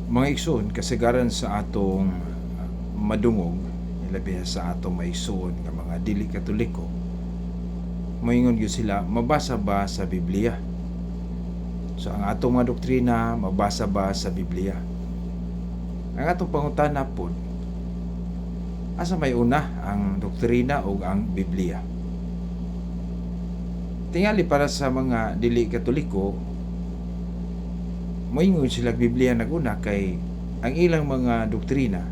Mga igsoon, kasagaran sa atong madungog, ilabi na sa atong maigsoon nga mga dili Katoliko, moingon gyud sila, mabasa ba sa Biblia? So ang atong mga doktrina, mabasa ba sa Biblia? Ang atong pangutana pod, asa may una, ang doktrina o ang Biblia? Tingali para sa mga dili Katoliko, moingon sila Biblia naguna kay ang ilang mga doktrina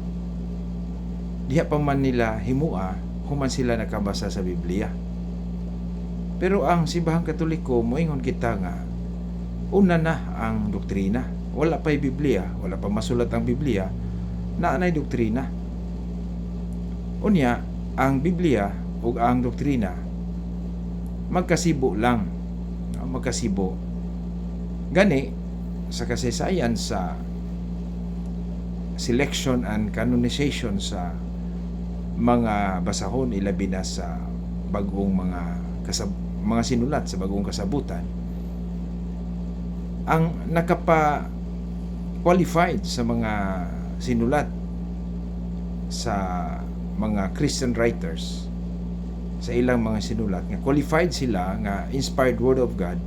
diha pa man nila himua human sila nakabasa sa Biblia. Pero ang Simbahang Katoliko, moingon kita nga una na ang doktrina, wala pa'y Biblia, wala pa masulat ang Biblia, naanay doktrina. Unya, ang Biblia o ang doktrina magkasibo lang, magkasibo. Gani sa kasaysayan sa selection and canonization sa mga basahon, ilabi na sa bagong mga sinulat sa bagong kasabutan, ang nakapa-qualified sa mga sinulat sa mga Christian writers, sa ilang mga sinulat nga qualified sila nga inspired word of God,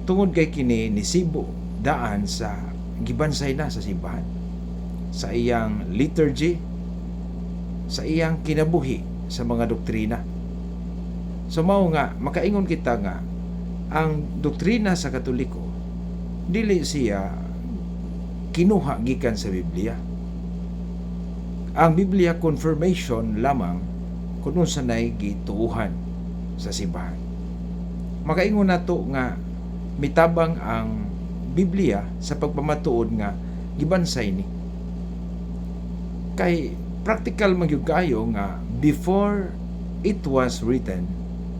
tungod kay kini nisibo daan sa gibansay na sa simbahan, sa iyang liturgy, sa iyang kinabuhi sa mga doktrina. So mao nga makaingon kita nga ang doktrina sa Katoliko dili siya kinuha gikan sa Biblia. Ang Biblia confirmation lamang kung unsa nay gituuhan sa simbahan. Makaingon nato nga mitabang ang Biblia sa pagpamatuod nga gibansay ni. Kay practical magyud kayo nga before it was written,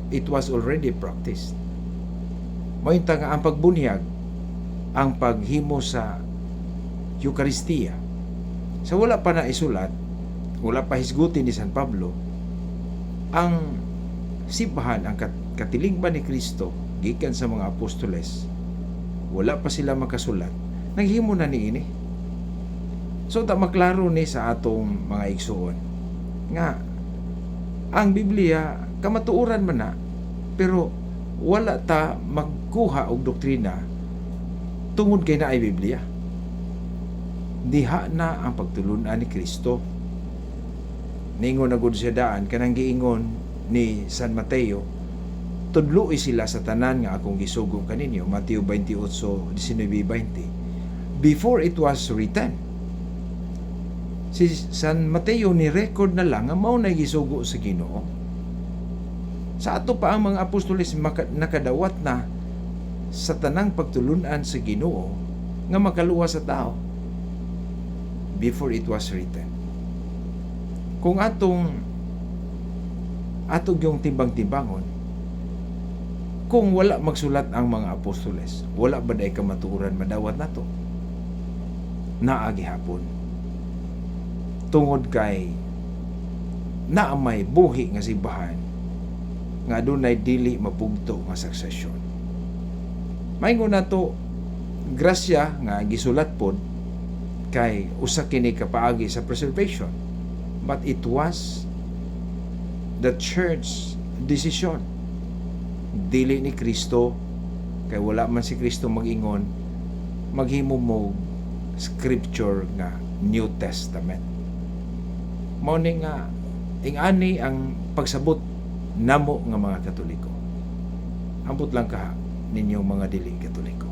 it was already practiced. Mointa nga ang pagbunyag, ang paghimo sa Eucharistia, sa wala pa na isulat, wala pa hisgutin ni San Pablo, ang simbahan, ang katilingban ni Kristo gikan sa mga apostoles, wala pa sila makasulat, naghimo na niini. So ta maklaro ni sa atong mga igsuon nga ang Biblia kamatuoran man na, pero wala ta magkuha og doktrina tungod kay naay Biblia. Diha na ang pagtulunan ni Kristo. Ningon na gud siya daan kanang giingon ni San Mateo, tudloi sila sa tanan nga akong gisugong kaninyo, Mateo 28:19-20. Before it was written. Si San Mateo ni record na lang nga mao na gisugo sa Ginoo. Sa ato pa ang mga apostoles nakadawat na sa tanang pagtulunan sa Ginoo nga makaluwa sa tao before it was written. Kung atong yung timbang-timbangon, kung wala magsulat ang mga apostoles, wala ba day kamatuoran madawat nato? Naa gihapon. Tungod kay naa may buhi nga simbahan nga adunay dili mapugto nga succession. Maingon nato grasya nga gisulat pod kay usa kini kapaagi sa preservation, but it was the church decision, dili ni Kristo. Kay wala man si Kristo mag-ingon maghimo mo scripture nga New Testament. Mao ni nga ingani ang pagsabot namo nga mga Katoliko. Ambot lang ka ninyo mga dili Katoliko.